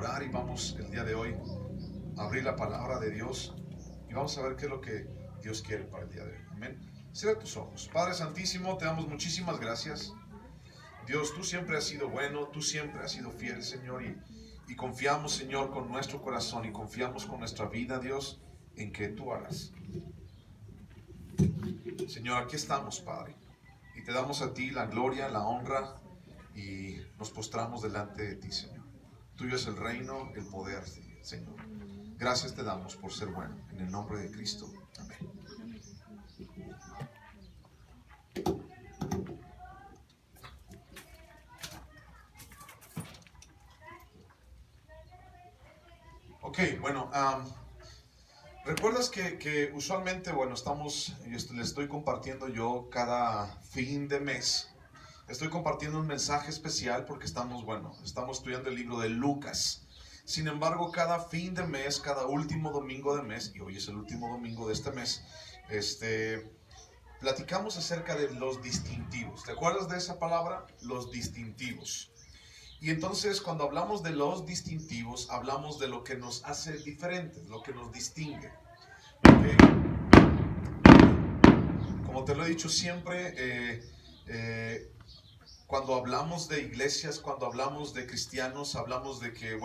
orar y vamos el día de hoy a abrir la palabra de Dios y vamos a ver qué es lo que Dios quiere para el día de hoy. Amén. Cierra tus ojos. Padre Santísimo, te damos muchísimas gracias. Dios, tú siempre has sido bueno, tú siempre has sido fiel, Señor, y confiamos, Señor, con nuestro corazón y confiamos con nuestra vida, Dios, en que tú harás. Señor, aquí estamos, Padre, y te damos a ti la gloria, la honra, y nos postramos delante de ti, Señor. Tuyo es el reino, el poder, Señor. Gracias te damos por ser bueno, en el nombre de Cristo. Amén. Ok, bueno, ¿recuerdas que usualmente, bueno, le estoy compartiendo yo cada fin de mes? Estoy compartiendo un mensaje especial porque estamos estudiando el libro de Lucas. Sin embargo, cada fin de mes, cada último domingo de mes, y hoy es el último domingo de este mes, platicamos acerca de los distintivos. ¿Te acuerdas de esa palabra? Los distintivos. Y entonces, cuando hablamos de los distintivos, hablamos de lo que nos hace diferentes, lo que nos distingue. ¿Okay? Como te lo he dicho siempre, cuando hablamos de iglesias, cuando hablamos de cristianos, hablamos de que,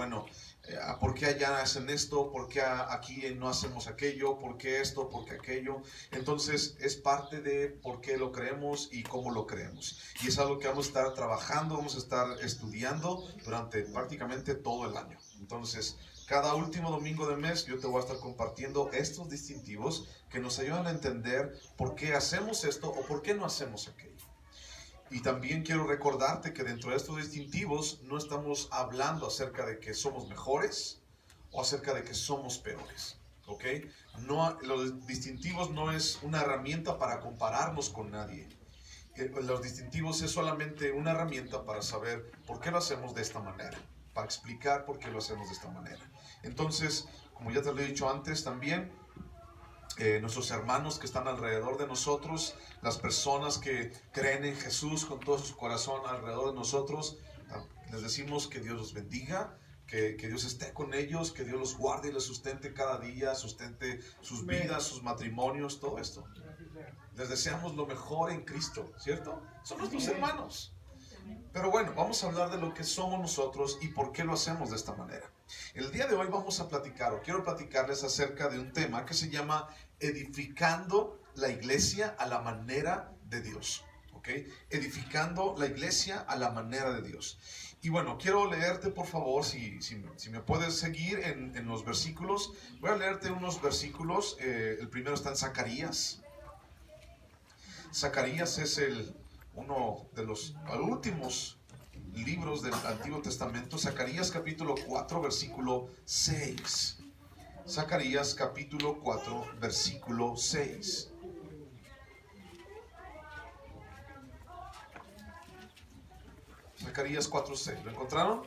¿por qué allá hacen esto? ¿Por qué aquí no hacemos aquello? ¿Por qué esto? ¿Por qué aquello? Entonces es parte de por qué lo creemos y cómo lo creemos. Y es algo que vamos a estar trabajando, vamos a estar estudiando durante prácticamente todo el año. Entonces, cada último domingo del mes yo te voy a estar compartiendo estos distintivos que nos ayudan a entender por qué hacemos esto o por qué no hacemos aquello. Y también quiero recordarte que dentro de estos distintivos no estamos hablando acerca de que somos mejores o acerca de que somos peores, ¿ok? No, los distintivos no es una herramienta para compararnos con nadie. Los distintivos es solamente una herramienta para saber por qué lo hacemos de esta manera, para explicar por qué lo hacemos de esta manera. Entonces, como ya te lo he dicho antes también, nuestros hermanos que están alrededor de nosotros, las personas que creen en Jesús con todo su corazón alrededor de nosotros, les decimos que Dios los bendiga, que Dios esté con ellos, que Dios los guarde y les sustente cada día, sustente sus vidas, sus matrimonios, todo esto. Les deseamos lo mejor en Cristo, ¿cierto? Son nuestros hermanos. Pero bueno, vamos a hablar de lo que somos nosotros y por qué lo hacemos de esta manera. El día de hoy vamos a platicar, o quiero platicarles acerca de un tema que se llama edificando la iglesia a la manera de Dios. ¿Ok? Edificando la iglesia a la manera de Dios. Y bueno, quiero leerte por favor, si me puedes seguir en los versículos. Voy a leerte unos versículos. El primero está en Zacarías. Zacarías es uno de los últimos libros del Antiguo Testamento. Zacarías capítulo 4 versículo 6. Zacarías capítulo 4 versículo 6. Zacarías 4:6. ¿Lo encontraron?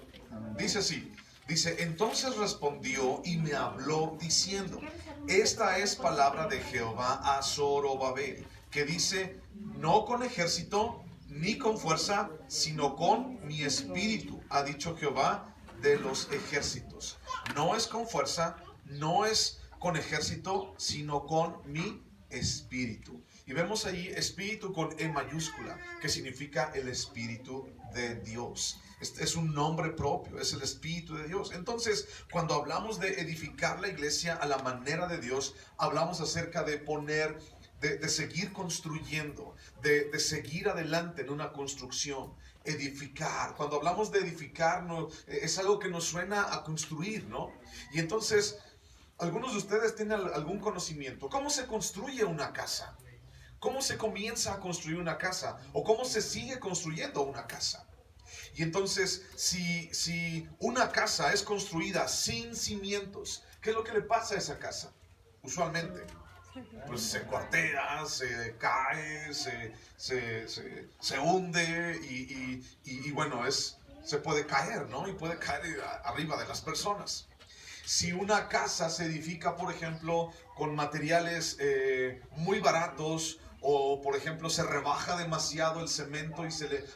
Dice así. Dice, entonces respondió y me habló diciendo, esta es palabra de Jehová a Zorobabel, que dice, no con ejército ni con fuerza, sino con mi espíritu, ha dicho Jehová de los ejércitos. No es con fuerza, no es con ejército, sino con mi espíritu. Y vemos ahí espíritu con E mayúscula, que significa el espíritu de Dios. Es un nombre propio, es el espíritu de Dios. Entonces, cuando hablamos de edificar la iglesia a la manera de Dios, hablamos acerca de poner, de seguir construyendo, de seguir adelante en una construcción, edificar. Cuando hablamos de edificar, es algo que nos suena a construir, ¿no? Y entonces, algunos de ustedes tienen algún conocimiento. ¿Cómo se construye una casa? ¿Cómo se comienza a construir una casa? ¿O cómo se sigue construyendo una casa? Y entonces, si una casa es construida sin cimientos, ¿qué es lo que le pasa a esa casa? Usualmente, pues se cuartea, se cae, se hunde y bueno, se puede caer, ¿no? Y puede caer arriba de las personas. Si una casa se edifica, por ejemplo, con materiales muy baratos O por ejemplo se rebaja demasiado el cemento y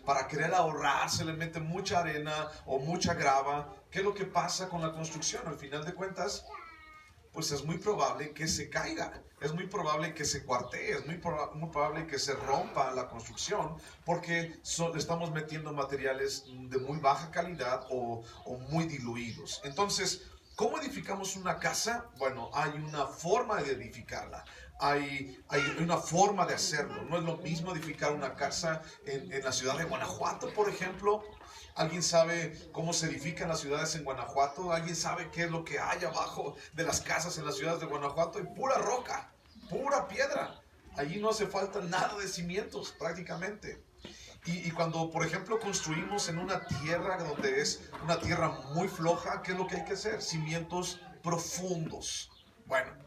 para querer ahorrar se le mete mucha arena o mucha grava. ¿Qué es lo que pasa con la construcción? Al final de cuentas, pues es muy probable que se caiga, es muy probable que se cuartee, es muy probable que se rompa la construcción, porque estamos metiendo materiales de muy baja calidad o muy diluidos. Entonces, ¿cómo edificamos una casa? Bueno, hay una forma de edificarla. Hay una forma de hacerlo. No es lo mismo edificar una casa en la ciudad de Guanajuato, por ejemplo. ¿Alguien sabe cómo se edifican las ciudades en Guanajuato? ¿Alguien sabe qué es lo que hay abajo de las casas en las ciudades de Guanajuato? Hay pura roca, pura piedra. Allí no hace falta nada de cimientos prácticamente. Y cuando, por ejemplo, construimos en una tierra donde es una tierra muy floja, ¿qué es lo que hay que hacer? Cimientos profundos. Bueno,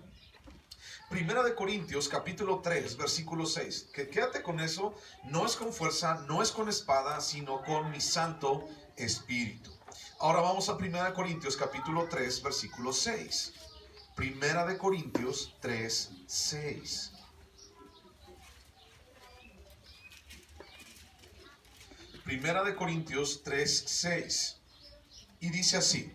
Primera de Corintios, capítulo 3, versículo 6. Que quédate con eso. No es con fuerza, no es con espada, sino con mi Santo Espíritu. Ahora vamos a Primera de Corintios, capítulo 3, versículo 6. Primera de Corintios 3, 6. Primera de Corintios 3, 6. Y dice así: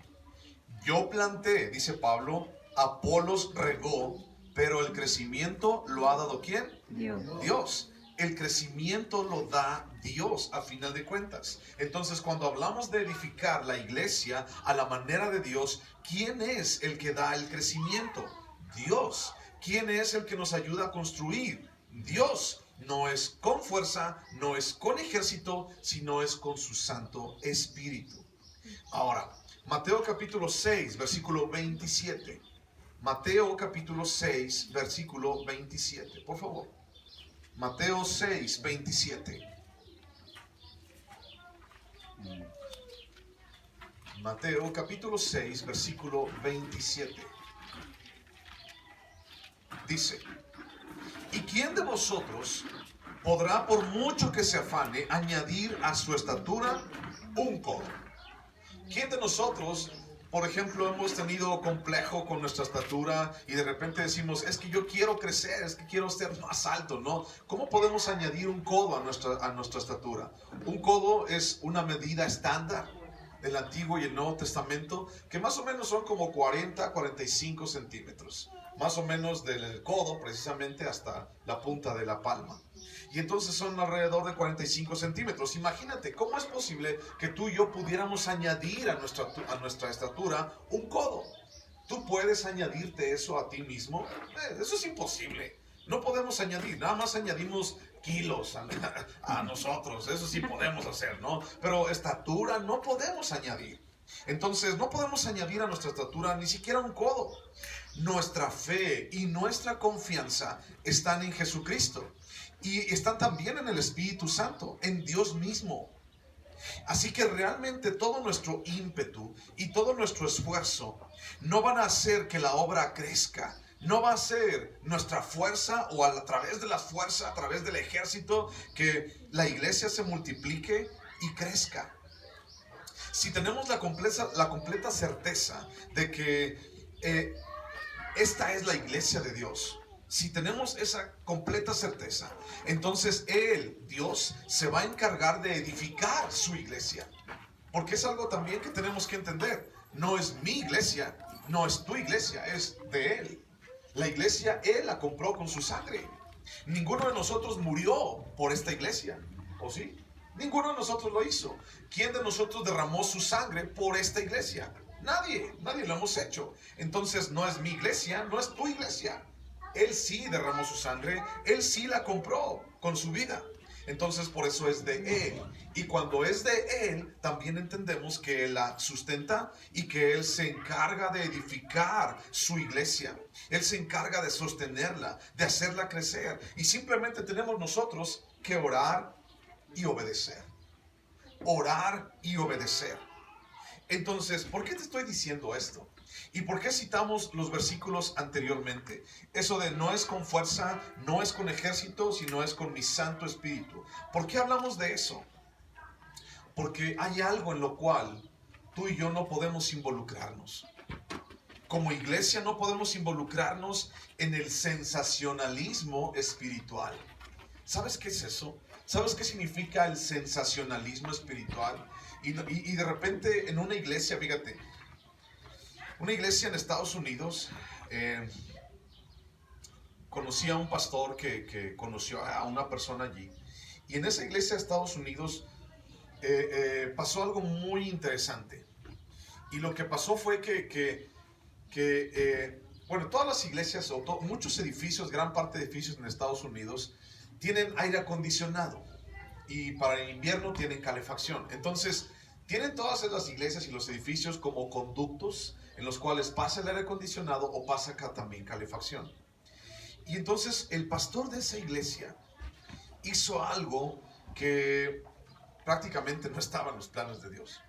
yo planté, dice Pablo, Apolos regó, pero el crecimiento lo ha dado ¿quién? Dios. Dios. El crecimiento lo da Dios a final de cuentas. Entonces, cuando hablamos de edificar la iglesia a la manera de Dios, ¿quién es el que da el crecimiento? Dios. ¿Quién es el que nos ayuda a construir? Dios. No es con fuerza, no es con ejército, sino es con su Santo Espíritu. Ahora, Mateo capítulo 6, versículo 27. Mateo capítulo 6, versículo 27. Por favor. Mateo 6, 27. Mateo capítulo 6, versículo 27. Dice: ¿y quién de vosotros podrá, por mucho que se afane, añadir a su estatura un codo? ¿Quién de nosotros, por ejemplo, hemos tenido complejo con nuestra estatura y de repente decimos, es que yo quiero crecer, es que quiero ser más alto, ¿no? ¿Cómo podemos añadir un codo a nuestra estatura? Un codo es una medida estándar del Antiguo y el Nuevo Testamento, que más o menos son como 40, 45 centímetros. Más o menos del codo precisamente hasta la punta de la palma. Y entonces son alrededor de 45 centímetros. Imagínate, ¿cómo es posible que tú y yo pudiéramos añadir a nuestra estatura un codo? ¿Tú puedes añadirte eso a ti mismo? Eso es imposible. No podemos añadir, nada más añadimos kilos a nosotros. Eso sí podemos hacer, ¿no? Pero estatura no podemos añadir. Entonces no podemos añadir a nuestra estatura ni siquiera un codo. Nuestra fe y nuestra confianza están en Jesucristo. Y están también en el Espíritu Santo, en Dios mismo. Así que realmente todo nuestro ímpetu y todo nuestro esfuerzo no van a hacer que la obra crezca. No va a ser nuestra fuerza o a través de la fuerza, a través del ejército, que la iglesia se multiplique y crezca. Si tenemos la completa certeza de que esta es la iglesia de Dios, si tenemos esa completa certeza, entonces Dios, se va a encargar de edificar su iglesia. Porque es algo también que tenemos que entender. No es mi iglesia, no es tu iglesia, es de Él. La iglesia Él la compró con su sangre. Ninguno de nosotros murió por esta iglesia, ¿o sí? Ninguno de nosotros lo hizo. ¿Quién de nosotros derramó su sangre por esta iglesia? Nadie lo hemos hecho. Entonces no es mi iglesia, no es tu iglesia. Él sí derramó su sangre, Él sí la compró con su vida. Entonces por eso es de Él. Y cuando es de Él, también entendemos que Él la sustenta y que Él se encarga de edificar su iglesia. Él se encarga de sostenerla, de hacerla crecer. Y simplemente tenemos nosotros que orar y obedecer. Orar y obedecer. Entonces, ¿por qué te estoy diciendo esto? ¿Y por qué citamos los versículos anteriormente? Eso de no es con fuerza, no es con ejército, sino es con mi Santo Espíritu. ¿Por qué hablamos de eso? Porque hay algo en lo cual tú y yo no podemos involucrarnos. Como iglesia no podemos involucrarnos en el sensacionalismo espiritual. ¿Sabes qué es eso? ¿Sabes qué significa el sensacionalismo espiritual? Y de repente en una iglesia, fíjate, una iglesia en Estados Unidos, conocí a un pastor que conoció a una persona allí. Y en esa iglesia de Estados Unidos pasó algo muy interesante. Y lo que pasó fue bueno, todas las iglesias, muchos edificios, gran parte de edificios en Estados Unidos, tienen aire acondicionado. Y para el invierno tienen calefacción. Entonces, tienen todas las iglesias y los edificios como conductos en los cuales pasa el aire acondicionado o pasa acá también calefacción. Y entonces el pastor de esa iglesia hizo algo que prácticamente no estaba en los planes de Dios.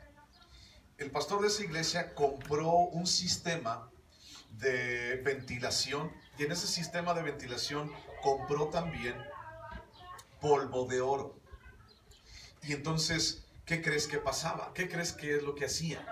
El pastor de esa iglesia compró un sistema de ventilación y en ese sistema de ventilación compró también polvo de oro. Y entonces, ¿qué crees que pasaba? ¿Qué crees que es lo que hacía?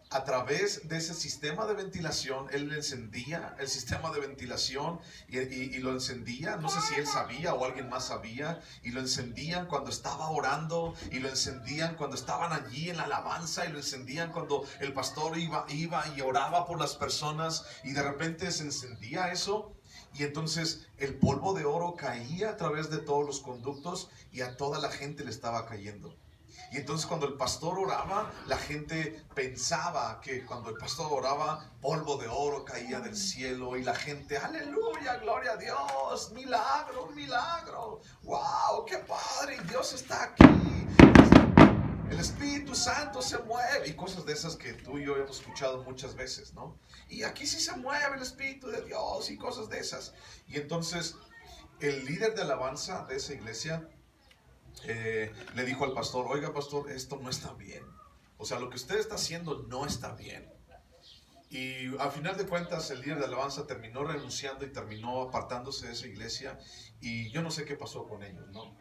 A través de ese sistema de ventilación, él encendía el sistema de ventilación y lo encendía, no sé si él sabía o alguien más sabía, y lo encendían cuando estaba orando, y lo encendían cuando estaban allí en la alabanza, y lo encendían cuando el pastor iba y oraba por las personas, y de repente se encendía eso, y entonces el polvo de oro caía a través de todos los conductos y a toda la gente le estaba cayendo. Y entonces cuando el pastor oraba, la gente pensaba que cuando el pastor oraba, polvo de oro caía del cielo y la gente, aleluya, gloria a Dios, milagro, milagro, wow, qué padre, Dios está aquí, el Espíritu Santo se mueve y cosas de esas que tú y yo hemos escuchado muchas veces, ¿no? Y aquí sí se mueve el Espíritu de Dios y cosas de esas. Y entonces el líder de alabanza de esa iglesia le dijo al pastor, oiga pastor, esto no está bien. O sea, lo que usted está haciendo no está bien. Y al final de cuentas el líder de alabanza terminó renunciando y terminó apartándose de esa iglesia. Y yo no sé qué pasó con ellos, ¿no?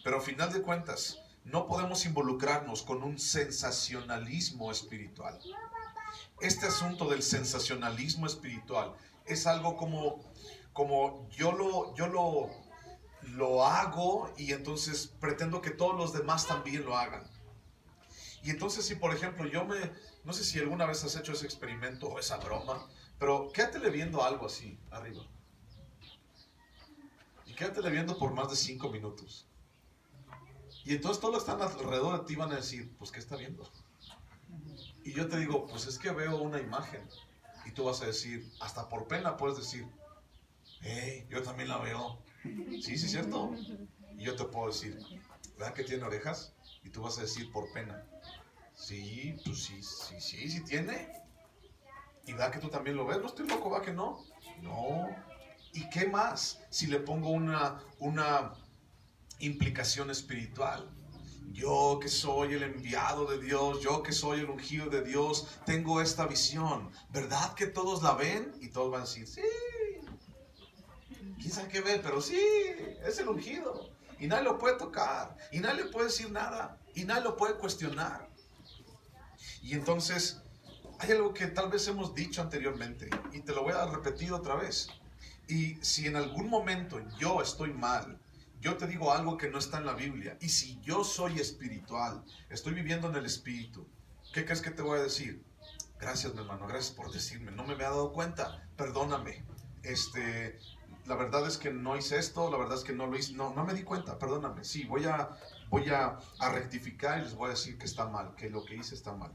Pero al final de cuentas no podemos involucrarnos con un sensacionalismo espiritual. Este asunto del sensacionalismo espiritual es algo como yo lo hago y entonces pretendo que todos los demás también lo hagan. Y entonces si por ejemplo no sé si alguna vez has hecho ese experimento o esa broma, pero quédatele viendo algo así arriba. Y quédatele viendo por más de 5 minutos. Y entonces todos los que están alrededor de ti van a decir, pues ¿qué está viendo? Y yo te digo, pues es que veo una imagen. Y tú vas a decir, hasta por pena puedes decir, hey, yo también la veo. Sí, sí, cierto. Y yo te puedo decir, ¿verdad que tiene orejas? Y tú vas a decir por pena. Sí, pues sí tiene. ¿Y verdad que tú también lo ves? No estoy loco, ¿va que no? No. ¿Y qué más si le pongo una implicación espiritual? Yo que soy el enviado de Dios, yo que soy el ungido de Dios, tengo esta visión. ¿Verdad que todos la ven? Y todos van a decir, sí. ¿Quién sabe qué ve? Pero sí, es el ungido. Y nadie lo puede tocar. Y nadie le puede decir nada. Y nadie lo puede cuestionar. Y entonces, hay algo que tal vez hemos dicho anteriormente. Y te lo voy a repetir otra vez. Y si en algún momento yo estoy mal, yo te digo algo que no está en la Biblia. Y si yo soy espiritual, estoy viviendo en el Espíritu, ¿qué crees que te voy a decir? Gracias, mi hermano, gracias por decirme. No me había dado cuenta. Perdóname. La verdad es que no hice esto, la verdad es que no lo hice, no me di cuenta, perdóname. Sí, voy a rectificar y les voy a decir que está mal, que lo que hice está mal.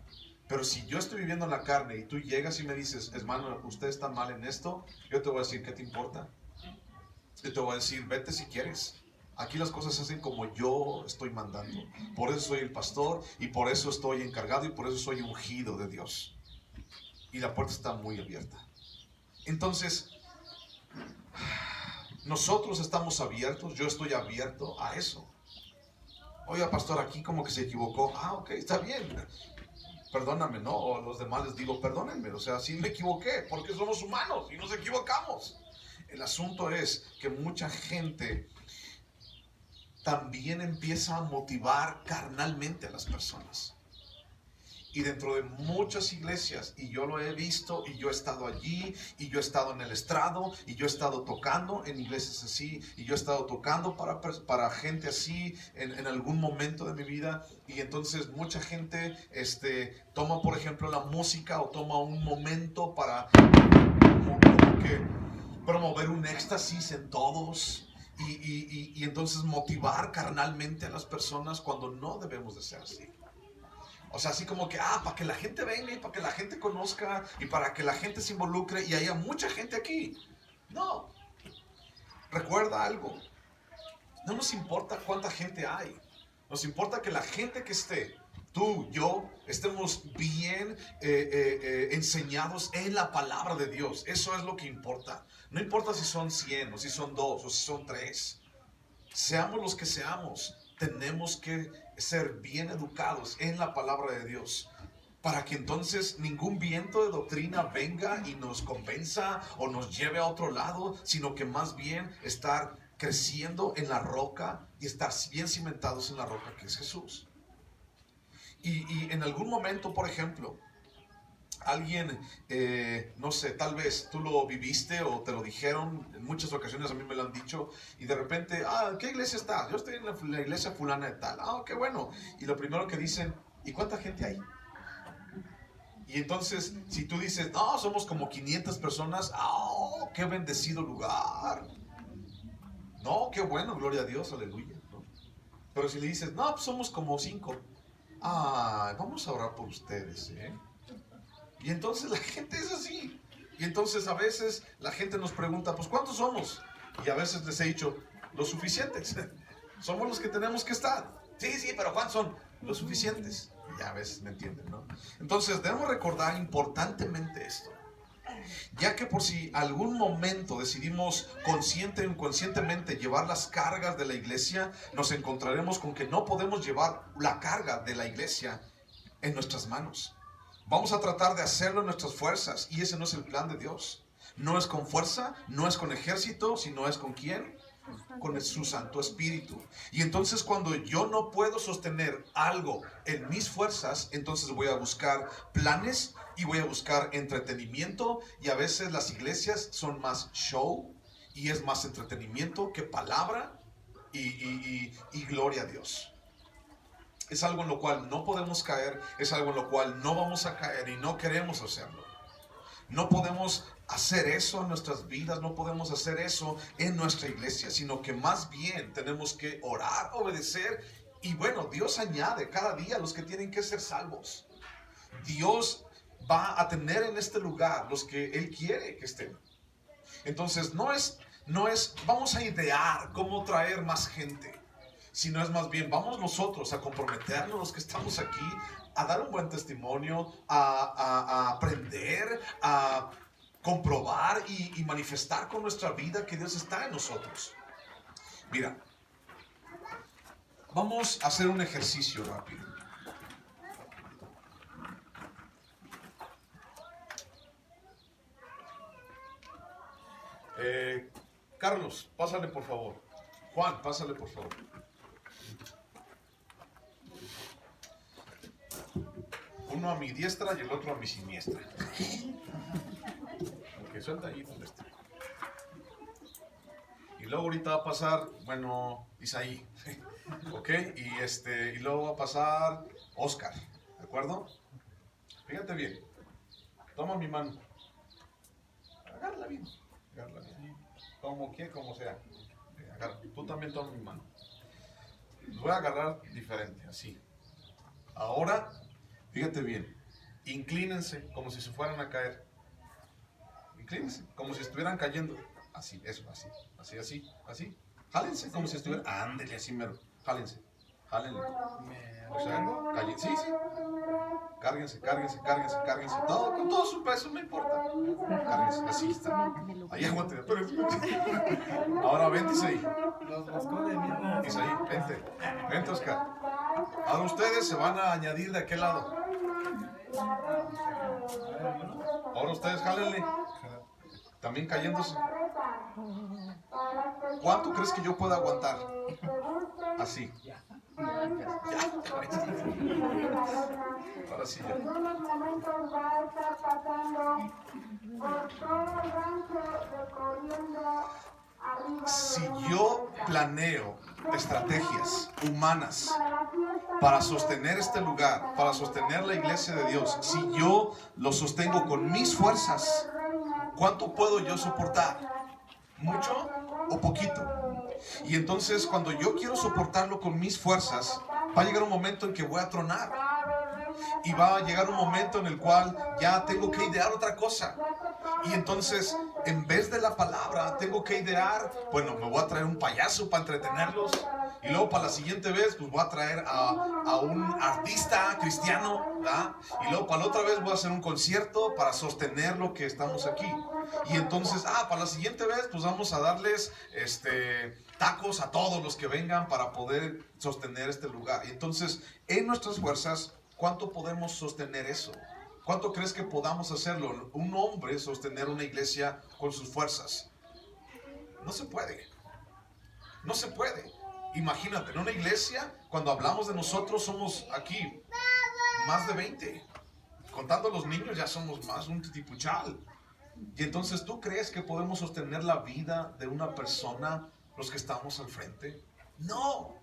Pero si yo estoy viviendo en la carne y tú llegas y me dices, hermano, usted está mal en esto, yo te voy a decir, ¿qué te importa? Yo te voy a decir, vete si quieres. Aquí las cosas se hacen como yo estoy mandando. Por eso soy el pastor y por eso estoy encargado y por eso soy ungido de Dios. Y la puerta está muy abierta. Entonces, nosotros estamos abiertos, yo estoy abierto a eso. Oiga, pastor, aquí como que se equivocó. Ah, ok, está bien. Perdóname, ¿no? O a los demás les digo, perdónenme. O sea, sí me equivoqué, porque somos humanos y nos equivocamos. El asunto es que mucha gente también empieza a motivar carnalmente a las personas. Y dentro de muchas iglesias, y yo lo he visto, y yo he estado allí, y yo he estado en el estrado, y yo he estado tocando en iglesias así, y yo he estado tocando para gente así en algún momento de mi vida. Y entonces mucha gente toma, por ejemplo, la música o toma un momento para como que promover un éxtasis en todos. Y entonces motivar carnalmente a las personas cuando no debemos de ser así. O sea, así como que, para que la gente venga y para que la gente conozca y para que la gente se involucre y haya mucha gente aquí. No. Recuerda algo. No nos importa cuánta gente hay. Nos importa que la gente que esté, tú, yo, estemos bien enseñados en la palabra de Dios. Eso es lo que importa. No importa si son 100 o si son 2 o si son 3. Seamos los que seamos, tenemos que ser bien educados en la palabra de Dios, para que entonces ningún viento de doctrina venga y nos convenza o nos lleve a otro lado, sino que más bien estar creciendo en la roca y estar bien cimentados en la roca que es Jesús. Y en algún momento, por ejemplo, alguien, no sé, tal vez tú lo viviste o te lo dijeron, en muchas ocasiones a mí me lo han dicho, y de repente, ¿en qué iglesia estás? Yo estoy en la iglesia fulana de tal. Qué bueno. Y lo primero que dicen, ¿y cuánta gente hay? Y entonces, si tú dices, no, somos como 500 personas, qué bendecido lugar. No, qué bueno, gloria a Dios, aleluya, ¿no? Pero si le dices, no, pues somos como 5, vamos a orar por ustedes, ¿eh? Y entonces la gente es así. Y entonces a veces la gente nos pregunta, pues ¿cuántos somos? Y a veces les he dicho, los suficientes. Somos los que tenemos que estar. Sí, pero ¿cuántos son? Los suficientes. Y a veces me entienden, ¿no? Entonces debemos recordar importantemente esto. Ya que por si algún momento decidimos consciente o inconscientemente llevar las cargas de la iglesia, nos encontraremos con que no podemos llevar la carga de la iglesia en nuestras manos. Vamos a tratar de hacerlo en nuestras fuerzas, y ese no es el plan de Dios. No es con fuerza, no es con ejército, sino es con ¿quién? Con su Santo Espíritu. Y entonces cuando yo no puedo sostener algo en mis fuerzas, entonces voy a buscar planes y voy a buscar entretenimiento, y a veces las iglesias son más show y es más entretenimiento que palabra y gloria a Dios. Es algo en lo cual no podemos caer, es algo en lo cual no vamos a caer y no queremos hacerlo. No podemos hacer eso en nuestras vidas, no podemos hacer eso en nuestra iglesia, sino que más bien tenemos que orar, obedecer, y bueno, Dios añade cada día a los que tienen que ser salvos. Dios va a tener en este lugar los que Él quiere que estén. Entonces no es vamos a idear cómo traer más gente, sino es más bien, vamos nosotros a comprometernos, los que estamos aquí, a dar un buen testimonio, a aprender, a comprobar y manifestar con nuestra vida que Dios está en nosotros. Mira, vamos a hacer un ejercicio rápido. Carlos, pásale por favor. Juan, pásale por favor. Uno a mi diestra y el otro a mi siniestra. Ok, suelta ahí donde esté. Y luego ahorita va a pasar, Isaí. Ok, y luego va a pasar Oscar. ¿De acuerdo? Fíjate bien. Toma mi mano. Agárrala bien. Como sea. Tú también toma mi mano. Los voy a agarrar diferente, así. Ahora, fíjate bien. Inclínense como si se fueran a caer. Inclínense como si estuvieran cayendo. Así, eso, así. Jálense como si estuvieran. Ándele, así mero. Jálense. Jálenle. O sea, sí. Cárguense. Todo, con todo su peso, no importa. Cárguense, así está. Ahí aguante. Ahora vente, Isaí. Isaí, vente, Oscar. Ahora ustedes se van a añadir de aquel lado. Ahora ustedes jálenle. También cayéndose. ¿Cuánto crees que yo pueda aguantar? Así. Ahora sí ya. En unos momentos va a estar pasando por todo el rancho recorriendo arriba de Si una yo maleta. planeo estrategias humanas para sostener este lugar, para sostener la iglesia de Dios, si yo lo sostengo con mis fuerzas, ¿cuánto puedo yo soportar? ¿Mucho o poquito? Y entonces cuando yo quiero soportarlo con mis fuerzas, va a llegar un momento en que voy a tronar. Y va a llegar un momento en el cual ya tengo que idear otra cosa. Y entonces, en vez de la palabra, tengo que idear, bueno, me voy a traer un payaso para entretenerlos. Y luego para la siguiente vez, pues voy a traer a un artista cristiano, ¿verdad? Y luego para la otra vez voy a hacer un concierto para sostener lo que estamos aquí. Y entonces, para la siguiente vez, pues vamos a darles tacos a todos los que vengan para poder sostener este lugar. Y entonces, en nuestras fuerzas, ¿cuánto podemos sostener eso? ¿Cuánto crees que podamos hacerlo? Un hombre sostener una iglesia con sus fuerzas. No se puede. No se puede. Imagínate, en una iglesia, cuando hablamos de nosotros, somos aquí más de 20. Contando a los niños, ya somos más un titipuchal. Y entonces, ¿tú crees que podemos sostener la vida de una persona, los que estamos al frente? No.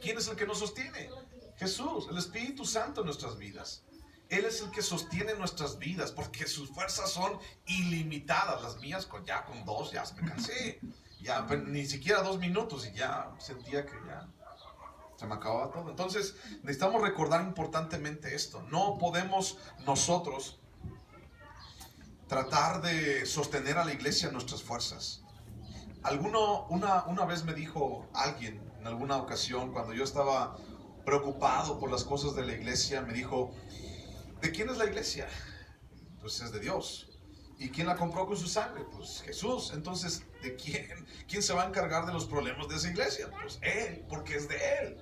¿Quién es el que nos sostiene? Jesús, el Espíritu Santo en nuestras vidas. Él es el que sostiene nuestras vidas, porque sus fuerzas son ilimitadas. Las mías con 2 ya me cansé. Ya ni siquiera 2 minutos y ya sentía que ya se me acababa todo. Entonces necesitamos recordar importantemente esto. No podemos nosotros tratar de sostener a la iglesia en nuestras fuerzas. Una vez me dijo alguien en alguna ocasión, cuando yo estaba preocupado por las cosas de la iglesia, me dijo: ¿de quién es la iglesia? Pues es de Dios. ¿Y quién la compró con su sangre? Pues Jesús. Entonces, ¿de quién? ¿Quién se va a encargar de los problemas de esa iglesia? Pues Él, porque es de Él.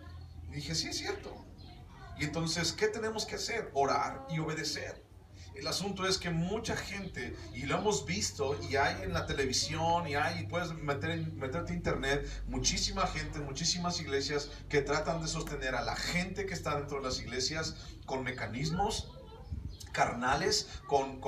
Y dije, sí, es cierto. Y entonces, ¿qué tenemos que hacer? Orar y obedecer. El asunto es que mucha gente, y lo hemos visto, y hay en la televisión, y puedes meterte en internet, muchísima gente, muchísimas iglesias que tratan de sostener a la gente que está dentro de las iglesias con mecanismos carnales, con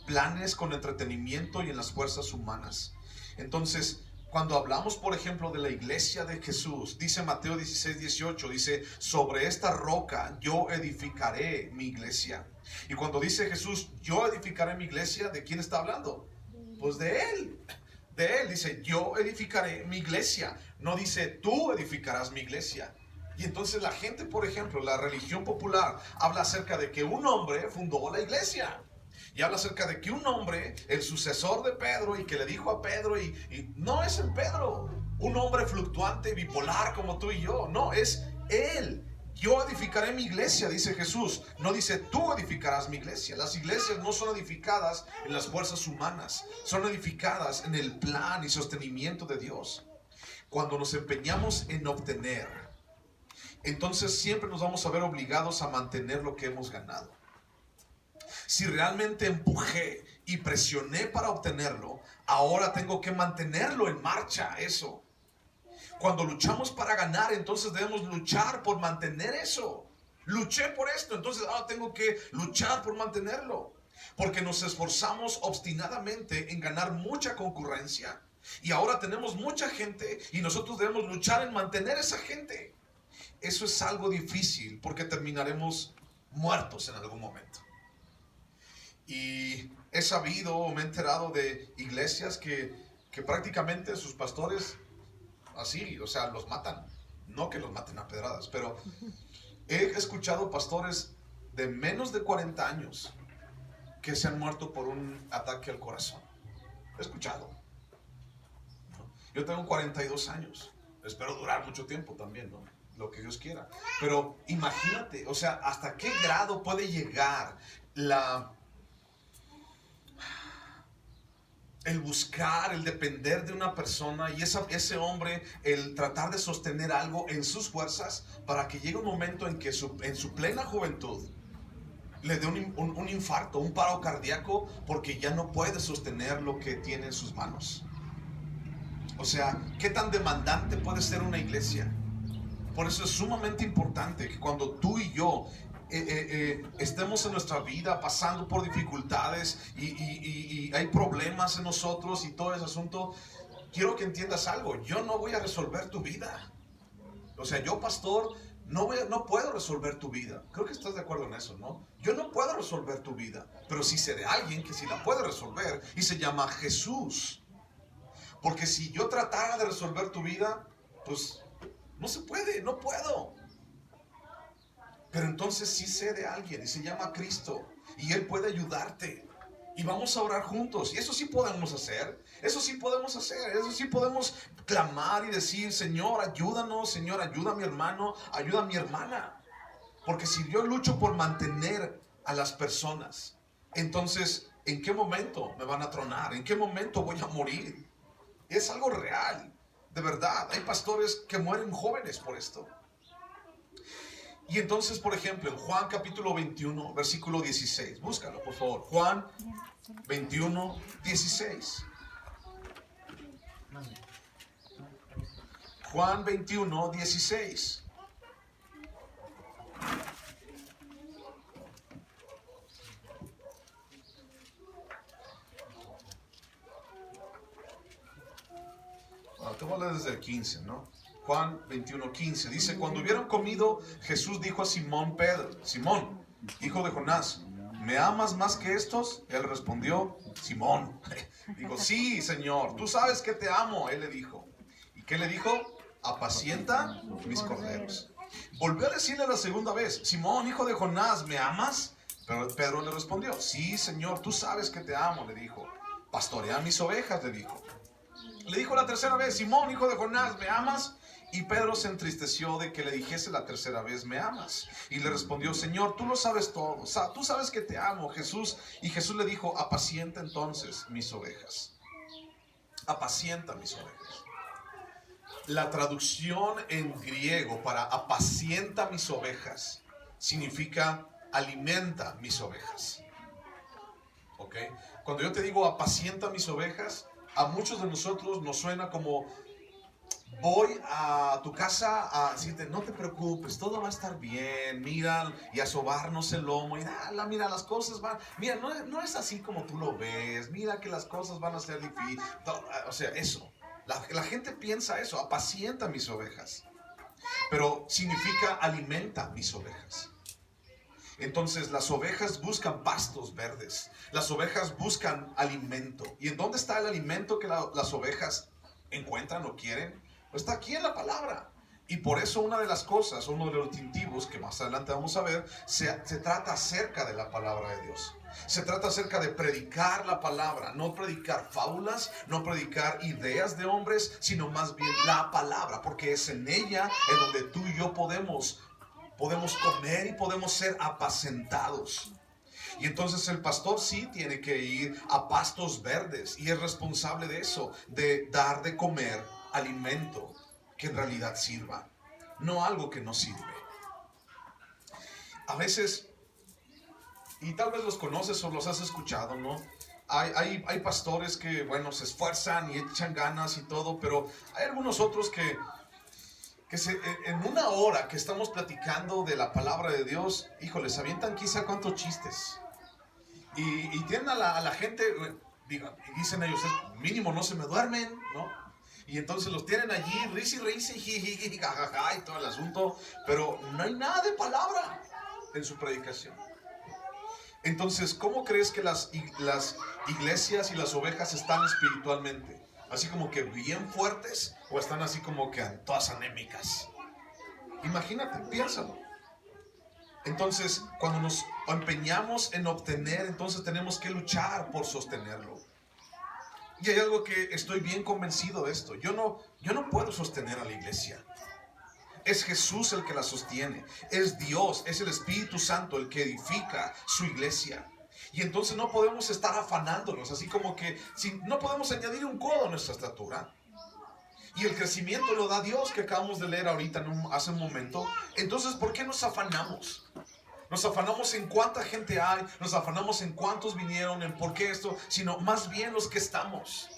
planes, con entretenimiento y en las fuerzas humanas. Entonces, cuando hablamos, por ejemplo, de la iglesia de Jesús, dice Mateo 16:18, dice: sobre esta roca yo edificaré mi iglesia. Y cuando dice Jesús, yo edificaré mi iglesia, ¿de quién está hablando? Pues de Él. De Él dice, yo edificaré mi iglesia. No dice, tú edificarás mi iglesia. Y entonces la gente, por ejemplo, la religión popular habla acerca de que un hombre fundó la iglesia. Y habla acerca de que un hombre, el sucesor de Pedro, y que le dijo a Pedro, y no es el Pedro, un hombre fluctuante, bipolar como tú y yo. No, es Él. Yo edificaré mi iglesia, dice Jesús. No dice, tú edificarás mi iglesia. Las iglesias no son edificadas en las fuerzas humanas, son edificadas en el plan y sostenimiento de Dios. Cuando nos empeñamos en obtener, entonces siempre nos vamos a ver obligados a mantener lo que hemos ganado. Si realmente empujé y presioné para obtenerlo, ahora tengo que mantenerlo en marcha, eso. Cuando luchamos para ganar, entonces debemos luchar por mantener eso. Luché por esto, entonces tengo que luchar por mantenerlo. Porque nos esforzamos obstinadamente en ganar mucha concurrencia. Y ahora tenemos mucha gente y nosotros debemos luchar en mantener esa gente. Eso es algo difícil porque terminaremos muertos en algún momento. Y he sabido, me he enterado de iglesias que prácticamente sus pastores así, o sea, los matan. No que los maten a pedradas, pero he escuchado pastores de menos de 40 años que se han muerto por un ataque al corazón. He escuchado. Yo tengo 42 años. Espero durar mucho tiempo también, ¿no? Lo que Dios quiera. Pero imagínate, o sea, hasta qué grado puede llegar el buscar, el depender de una persona y ese hombre, el tratar de sostener algo en sus fuerzas para que llegue un momento en que en su plena juventud le dé un infarto, un paro cardíaco, porque ya no puede sostener lo que tiene en sus manos. O sea, ¿qué tan demandante puede ser una iglesia? Por eso es sumamente importante que cuando tú y yo estemos en nuestra vida pasando por dificultades y hay problemas en nosotros y todo ese asunto, quiero que entiendas algo. Yo no voy a resolver tu vida. O sea, yo, pastor, no puedo resolver tu vida. Creo que estás de acuerdo en eso, ¿no? Yo no puedo resolver tu vida, pero sí sé de alguien que sí la puede resolver y se llama Jesús. Porque si yo tratara de resolver tu vida, pues no se puede, no puedo. Pero entonces sí sé de alguien y se llama Cristo y Él puede ayudarte. Y vamos a orar juntos. Y eso sí podemos hacer. Eso sí podemos hacer. Eso sí podemos clamar y decir: Señor, ayúdanos. Señor, ayuda a mi hermano. Ayuda a mi hermana. Porque si yo lucho por mantener a las personas, entonces, ¿en qué momento me van a tronar? ¿En qué momento voy a morir? Es algo real. De verdad. Hay pastores que mueren jóvenes por esto. Y entonces, por ejemplo, en Juan capítulo 21, versículo 16. Búscalo, por favor. Juan 21, 16. Juan 21, 16. Bueno, te voy a leer desde el 15, ¿no? Juan 21, 15. Dice: cuando hubieron comido, Jesús dijo a Simón Pedro: Simón, hijo de Jonás, ¿me amas más que estos? Él respondió: Simón. Dijo: sí, Señor, tú sabes que te amo. Él le dijo. ¿Y qué le dijo? Apacienta mis corderos. Volvió a decirle la segunda vez: Simón, hijo de Jonás, ¿me amas? Pero Pedro le respondió: sí, Señor, tú sabes que te amo. Le dijo: pastorea mis ovejas, le dijo. Le dijo la tercera vez: Simón, hijo de Jonás, ¿me amas? Y Pedro se entristeció de que le dijese la tercera vez: ¿me amas? Y le respondió: Señor, tú lo sabes todo, tú sabes que te amo, Jesús. Y Jesús le dijo: apacienta entonces mis ovejas. Apacienta mis ovejas. La traducción en griego para apacienta mis ovejas significa alimenta mis ovejas. ¿Ok? Cuando yo te digo apacienta mis ovejas, a muchos de nosotros nos suena como: voy a tu casa a decirte: no te preocupes, todo va a estar bien, mira, y a sobarnos el lomo, y mira, las cosas van, mira, no es así como tú lo ves, mira que las cosas van a ser difíciles. O sea, eso, la gente piensa eso: apacienta mis ovejas, pero significa alimenta mis ovejas. Entonces las ovejas buscan pastos verdes, las ovejas buscan alimento. ¿Y en dónde está el alimento que las ovejas encuentran o quieren? Pues está aquí en la palabra. Y por eso una de las cosas, uno de los distintivos que más adelante vamos a ver, se trata acerca de la palabra de Dios. Se trata acerca de predicar la palabra, no predicar fábulas, no predicar ideas de hombres, sino más bien la palabra, porque es en ella en donde tú y yo podemos comer y podemos ser apacentados. Y entonces el pastor sí tiene que ir a pastos verdes y es responsable de eso, de dar de comer alimento que en realidad sirva, no algo que no sirve. A veces, y tal vez los conoces o los has escuchado, ¿no? Hay pastores que, bueno, se esfuerzan y echan ganas y todo, pero hay algunos otros que en una hora que estamos platicando de la palabra de Dios, híjole, se avientan quizá cuántos chistes. Y tienen a la gente, y dicen ellos: mínimo no se me duermen, ¿no? Y entonces los tienen allí, risa y jajaja, y todo el asunto, pero no hay nada de palabra en su predicación. Entonces, ¿cómo crees que las iglesias y las ovejas están espiritualmente? ¿Así como que bien fuertes o están así como que todas anémicas? Imagínate, piénsalo. Entonces, cuando nos empeñamos en obtener, entonces tenemos que luchar por sostenerlo. Y hay algo que estoy bien convencido de esto. Yo no puedo sostener a la iglesia. Es Jesús el que la sostiene. Es Dios, es el Espíritu Santo el que edifica su iglesia. Y entonces no podemos estar afanándonos, así como que no podemos añadir un codo a nuestra estatura. Y el crecimiento lo da Dios, que acabamos de leer ahorita hace un momento. Entonces, ¿por qué nos afanamos? Nos afanamos en cuánta gente hay, nos afanamos en cuántos vinieron, en por qué esto, sino más bien los que estamos.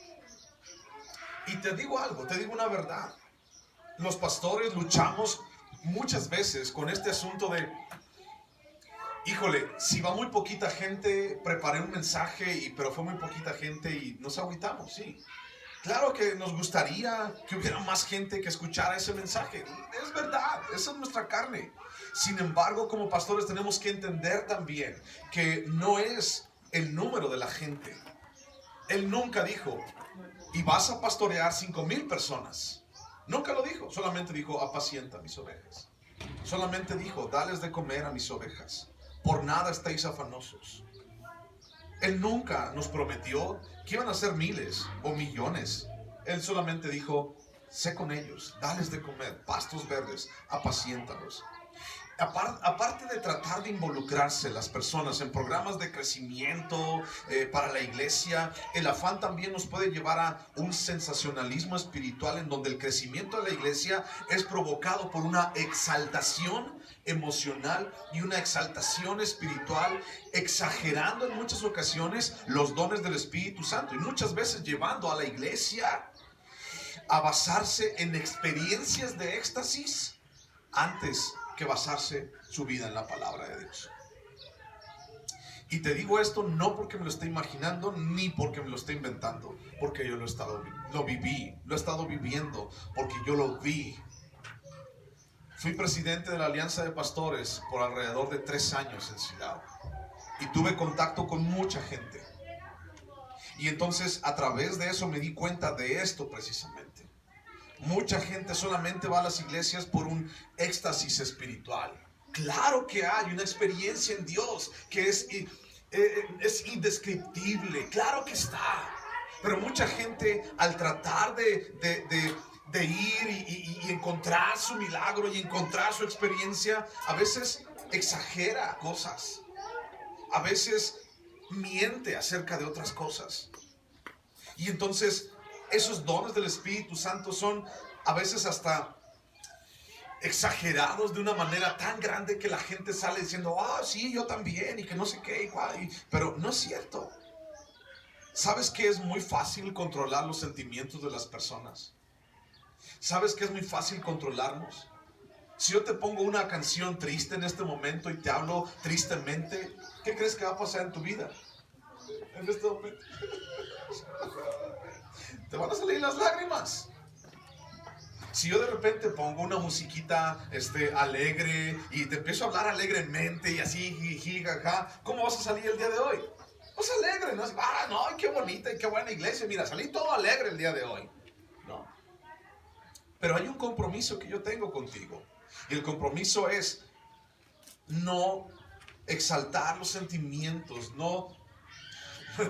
Y te digo algo, te digo una verdad. Los pastores luchamos muchas veces con este asunto de, híjole, si va muy poquita gente, preparé un mensaje, pero fue muy poquita gente y nos agüitamos, sí. Claro que nos gustaría que hubiera más gente que escuchara ese mensaje. Es verdad, esa es nuestra carne. Sin embargo, como pastores tenemos que entender también que no es el número de la gente. Él nunca dijo, y vas a pastorear 5,000 personas. Nunca lo dijo, solamente dijo, apacienta mis ovejas. Solamente dijo, dales de comer a mis ovejas. Por nada estáis afanosos. Él nunca nos prometió que iban a ser miles o millones. Él solamente dijo, sé con ellos, dales de comer, pastos verdes, apaciéntalos. Aparte de tratar de involucrarse las personas en programas de crecimiento para la iglesia, el afán también nos puede llevar a un sensacionalismo espiritual en donde el crecimiento de la iglesia es provocado por una exaltación emocional y una exaltación espiritual, exagerando en muchas ocasiones los dones del Espíritu Santo y muchas veces llevando a la iglesia a basarse en experiencias de éxtasis antes que basarse su vida en la palabra de Dios. Y te digo esto no porque me lo esté imaginando ni porque me lo esté inventando, porque yo lo he estado viviendo, porque yo lo vi. Fui presidente de la Alianza de Pastores por alrededor de 3 años en Ciudad y tuve contacto con mucha gente. Y entonces a través de eso me di cuenta de esto precisamente. Mucha gente solamente va a las iglesias por un éxtasis espiritual. Claro que hay una experiencia en Dios que es indescriptible. Claro que está. Pero mucha gente al tratar de ir y encontrar su milagro y encontrar su experiencia, a veces exagera cosas. A veces miente acerca de otras cosas. Y entonces esos dones del Espíritu Santo son a veces hasta exagerados de una manera tan grande que la gente sale diciendo, sí, yo también, y que no sé qué, pero no es cierto. ¿Sabes que es muy fácil controlar los sentimientos de las personas? ¿Sabes que es muy fácil controlarnos? Si yo te pongo una canción triste en este momento y te hablo tristemente, ¿qué crees que va a pasar en tu vida? En este momento te van a salir las lágrimas. Si yo de repente pongo una musiquita alegre y te empiezo a hablar alegremente y así, jiji, jaja, ¿cómo vas a salir el día de hoy? Pues alegre, ¿no? No, qué bonita y qué buena iglesia. Mira, salí todo alegre el día de hoy. No. Pero hay un compromiso que yo tengo contigo. Y el compromiso es no exaltar los sentimientos, no.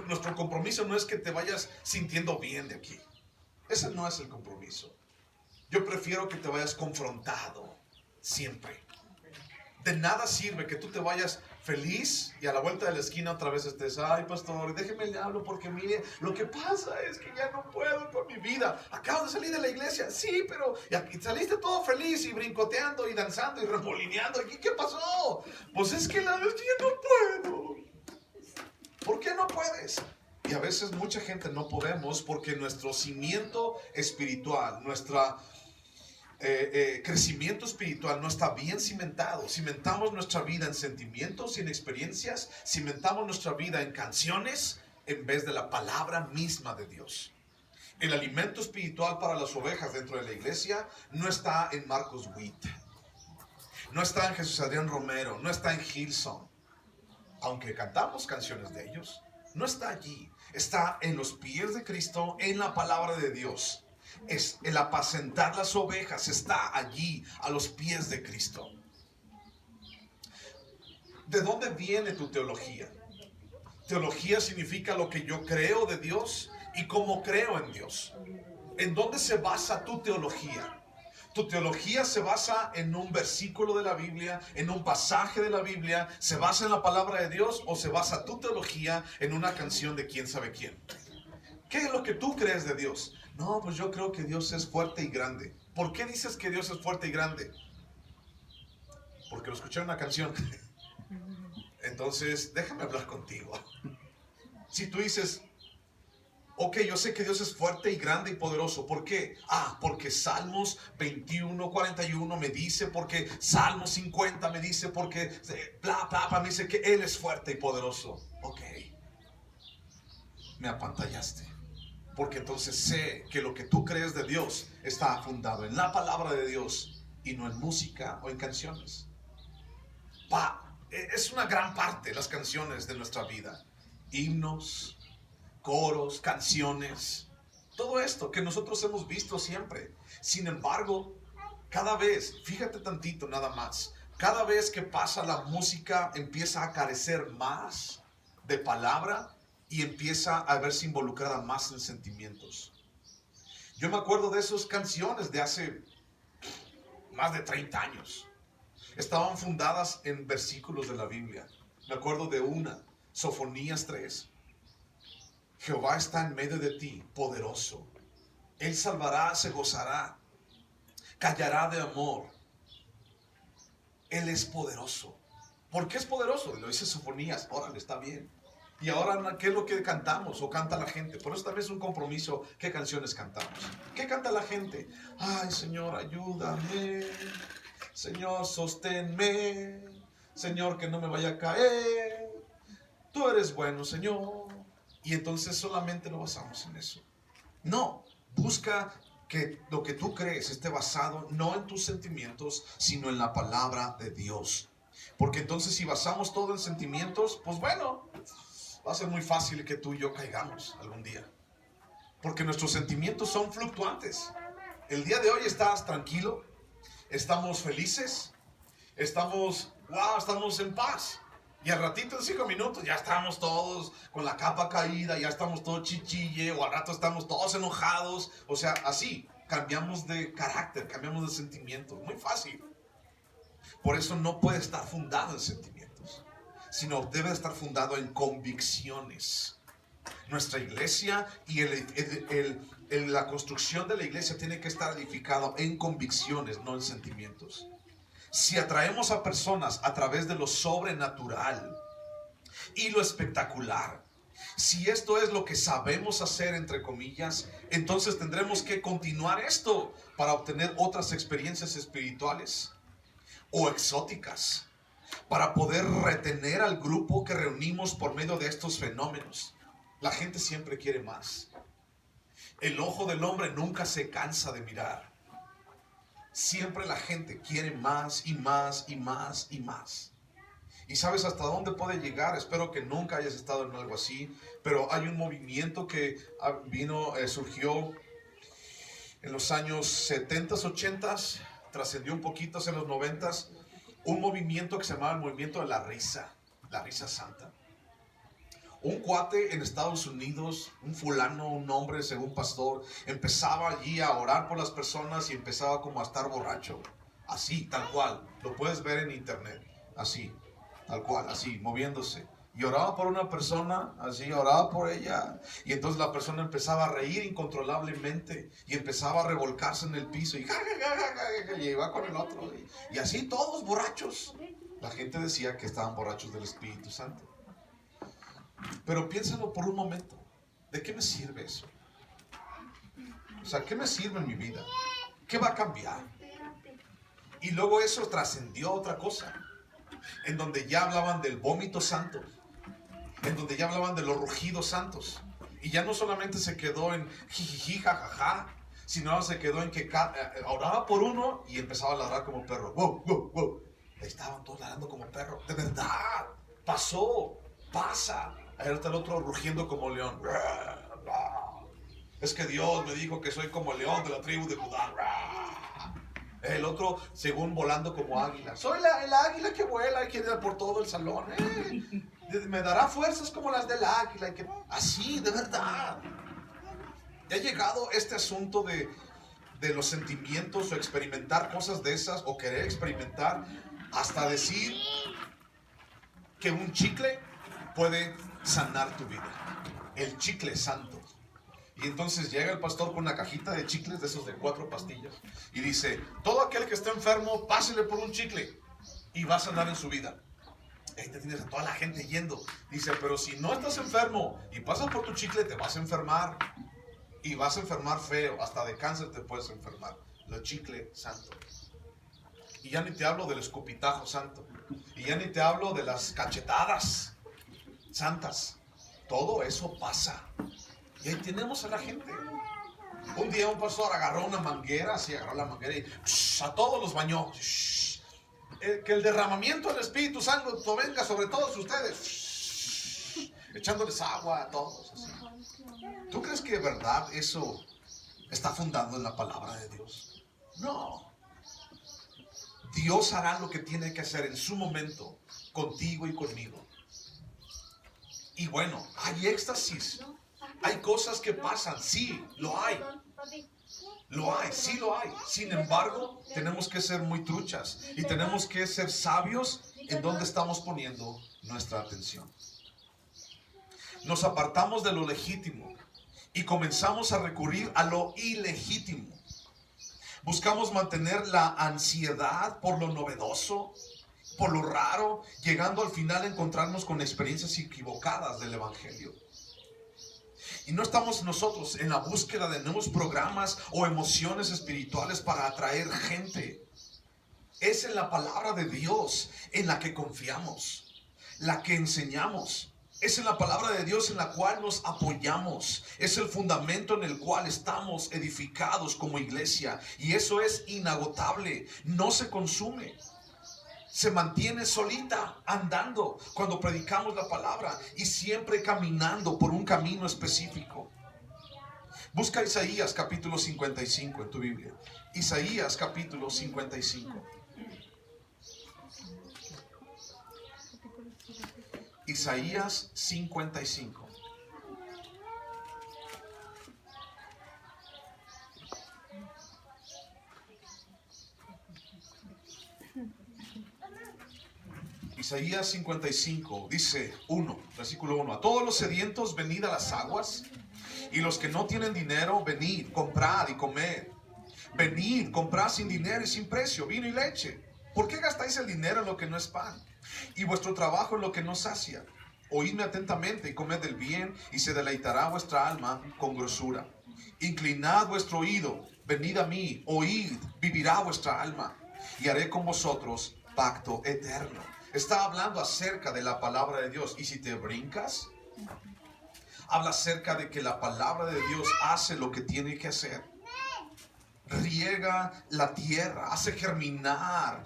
Nuestro compromiso no es que te vayas sintiendo bien de aquí. Ese no es el compromiso. Yo prefiero que te vayas confrontado siempre. De nada sirve que tú te vayas feliz y a la vuelta de la esquina otra vez estés, ay pastor, déjeme le hablo porque mire, lo que pasa es que ya no puedo con mi vida. Acabo de salir de la iglesia, sí, pero y saliste todo feliz y brincoteando y danzando y remolineando. ¿Y qué pasó? Pues es que la verdad ya no puedo. ¿Por qué no puedes? Y a veces mucha gente no podemos porque nuestro cimiento espiritual, nuestra crecimiento espiritual no está bien cimentado. Cimentamos nuestra vida en sentimientos y en experiencias. Cimentamos nuestra vida en canciones en vez de la palabra misma de Dios. El alimento espiritual para las ovejas dentro de la iglesia no está en Marcos Witt, no está en Jesús Adrián Romero, no está en Hillsong, aunque cantamos canciones de ellos. No está allí, está en los pies de Cristo, en la palabra de Dios. Es el apacentar las ovejas, está allí a los pies de Cristo. ¿De dónde viene tu teología? Teología significa lo que yo creo de Dios y cómo creo en Dios. ¿En dónde se basa tu teología? ¿Tu teología se basa en un versículo de la Biblia, en un pasaje de la Biblia? ¿Se basa en la palabra de Dios o se basa tu teología en una canción de quién sabe quién? ¿Qué es lo que tú crees de Dios? No, pues yo creo que Dios es fuerte y grande. ¿Por qué dices que Dios es fuerte y grande? Porque lo escuché en una canción. Entonces, déjame hablar contigo. Si tú dices, Ok, yo sé que Dios es fuerte y grande y poderoso. ¿Por qué? Porque Salmos 21, 41 me dice, porque Salmos 50 me dice, porque bla, bla, bla, me dice que Él es fuerte y poderoso. Ok, me apantallaste. Porque entonces sé que lo que tú crees de Dios está fundado en la palabra de Dios y no en música o en canciones. Es una gran parte las canciones de nuestra vida. Himnos, coros, canciones, todo esto que nosotros hemos visto siempre. Sin embargo, cada vez, fíjate tantito nada más, cada vez que pasa la música empieza a carecer más de palabra y empieza a verse involucrada más en sentimientos. Yo me acuerdo de esas canciones de hace más de 30 años. Estaban fundadas en versículos de la Biblia. Me acuerdo de una, Sofonías 3. Jehová está en medio de ti, poderoso. Él salvará, se gozará, callará de amor. Él es poderoso. ¿Por qué es poderoso? Lo dice Sofonías, órale, está bien. Y ahora, ¿qué es lo que cantamos o canta la gente? Por eso también es un compromiso. ¿Qué canciones cantamos? ¿Qué canta la gente? Ay, Señor, ayúdame. Señor, sosténme. Señor, que no me vaya a caer. Tú eres bueno, Señor. Y entonces solamente lo basamos en eso. No, busca que lo que tú crees esté basado no en tus sentimientos, sino en la palabra de Dios. Porque entonces si basamos todo en sentimientos, pues bueno, va a ser muy fácil que tú y yo caigamos algún día. Porque nuestros sentimientos son fluctuantes. El día de hoy estás tranquilo, estamos felices, estamos en paz. Y al ratito, en 5 minutos, ya estamos todos con la capa caída, ya estamos todos chichille, o al rato estamos todos enojados. O sea, así, cambiamos de carácter, cambiamos de sentimientos. Muy fácil. Por eso no puede estar fundado en sentimientos, sino debe estar fundado en convicciones. Nuestra iglesia y la construcción de la iglesia tiene que estar edificado en convicciones, no en sentimientos. Si atraemos a personas a través de lo sobrenatural y lo espectacular, si esto es lo que sabemos hacer, entre comillas, entonces tendremos que continuar esto para obtener otras experiencias espirituales o exóticas, para poder retener al grupo que reunimos por medio de estos fenómenos. La gente siempre quiere más. El ojo del hombre nunca se cansa de mirar. Siempre la gente quiere más y más y más y más. ¿Y sabes hasta dónde puede llegar? Espero que nunca hayas estado en algo así, pero hay un movimiento que surgió en los años 70s, 80s, trascendió un poquito hacia los 90s, un movimiento que se llamaba el movimiento de la risa santa. Un cuate en Estados Unidos, un fulano, un hombre, según pastor, empezaba allí a orar por las personas y empezaba como a estar borracho. Así, tal cual. Lo puedes ver en internet. Así, tal cual, así, moviéndose. Y oraba por una persona, así, oraba por ella. Y entonces la persona empezaba a reír incontrolablemente. Y empezaba a revolcarse en el piso. Y iba con el otro. Y así todos borrachos. La gente decía que estaban borrachos del Espíritu Santo. Pero piénsalo por un momento. ¿De qué me sirve eso? O sea, ¿qué me sirve en mi vida? ¿Qué va a cambiar? Y luego eso trascendió a otra cosa, en donde ya hablaban del vómito santo, en donde ya hablaban de los rugidos santos. Y ya no solamente se quedó en jijiji, jajaja, sino se quedó en que oraba por uno y empezaba a ladrar como perro. ¡Wow, wow, wow! Estaban todos ladrando como perro. De verdad, pasa. Ahí está el otro rugiendo como león. Es que Dios me dijo que soy como el león de la tribu de Judá. El otro, según volando como águila. Soy el águila que vuela y que anda por todo el salón. Me dará fuerzas como las del águila. Así, de verdad. Ya ha llegado este asunto de los sentimientos o experimentar cosas de esas o querer experimentar hasta decir que un chicle puede sanar tu vida. El chicle santo. Y entonces llega el pastor con una cajita de chicles de esos de 4 pastillas y dice, todo aquel que esté enfermo, pásele por un chicle y va a sanar en su vida. Ahí te tienes a toda la gente yendo. Dice, pero si no estás enfermo y pasas por tu chicle, te vas a enfermar. Y vas a enfermar feo. Hasta de cáncer te puedes enfermar. El chicle santo. Y ya ni te hablo del escupitajo santo. Y ya ni te hablo de las cachetadas santas. Todo eso pasa. Y ahí tenemos a la gente. Un día un pastor agarró una manguera, así agarró la manguera y a todos los bañó. Que el derramamiento del Espíritu Santo venga sobre todos ustedes, echándoles agua a todos. Así. ¿Tú crees que de verdad eso está fundado en la palabra de Dios? No. Dios hará lo que tiene que hacer en su momento, contigo y conmigo. Y bueno, hay éxtasis. Hay cosas que pasan, sí, lo hay. Lo hay, sí lo hay. Sin embargo, tenemos que ser muy truchas y tenemos que ser sabios en dónde estamos poniendo nuestra atención. Nos apartamos de lo legítimo y comenzamos a recurrir a lo ilegítimo. Buscamos mantener la ansiedad por lo novedoso, por lo raro, llegando al final a encontrarnos con experiencias equivocadas del Evangelio. Y no estamos nosotros en la búsqueda de nuevos programas o emociones espirituales para atraer gente. Es en la palabra de Dios en la que confiamos, la que enseñamos. Es en la palabra de Dios en la cual nos apoyamos. Es el fundamento en el cual estamos edificados como iglesia. Y eso es inagotable, no se consume. Se mantiene solita, andando cuando predicamos la palabra y siempre caminando por un camino específico. Busca Isaías capítulo 55 en tu Biblia. Isaías capítulo 55. Isaías 55. Isaías 55 dice 1, versículo 1. A todos los sedientos venid a las aguas, y los que no tienen dinero, venid, comprad y comed. Venid, comprad sin dinero y sin precio, vino y leche. ¿Por qué gastáis el dinero en lo que no es pan? Y vuestro trabajo en lo que no sacia. Oídme atentamente y comed del bien, y se deleitará vuestra alma con grosura. Inclinad vuestro oído, venid a mí, oíd, vivirá vuestra alma, y haré con vosotros pacto eterno. Está hablando acerca de la palabra de Dios. Y si te brincas, habla acerca de que la palabra de Dios hace lo que tiene que hacer. Riega la tierra, hace germinar,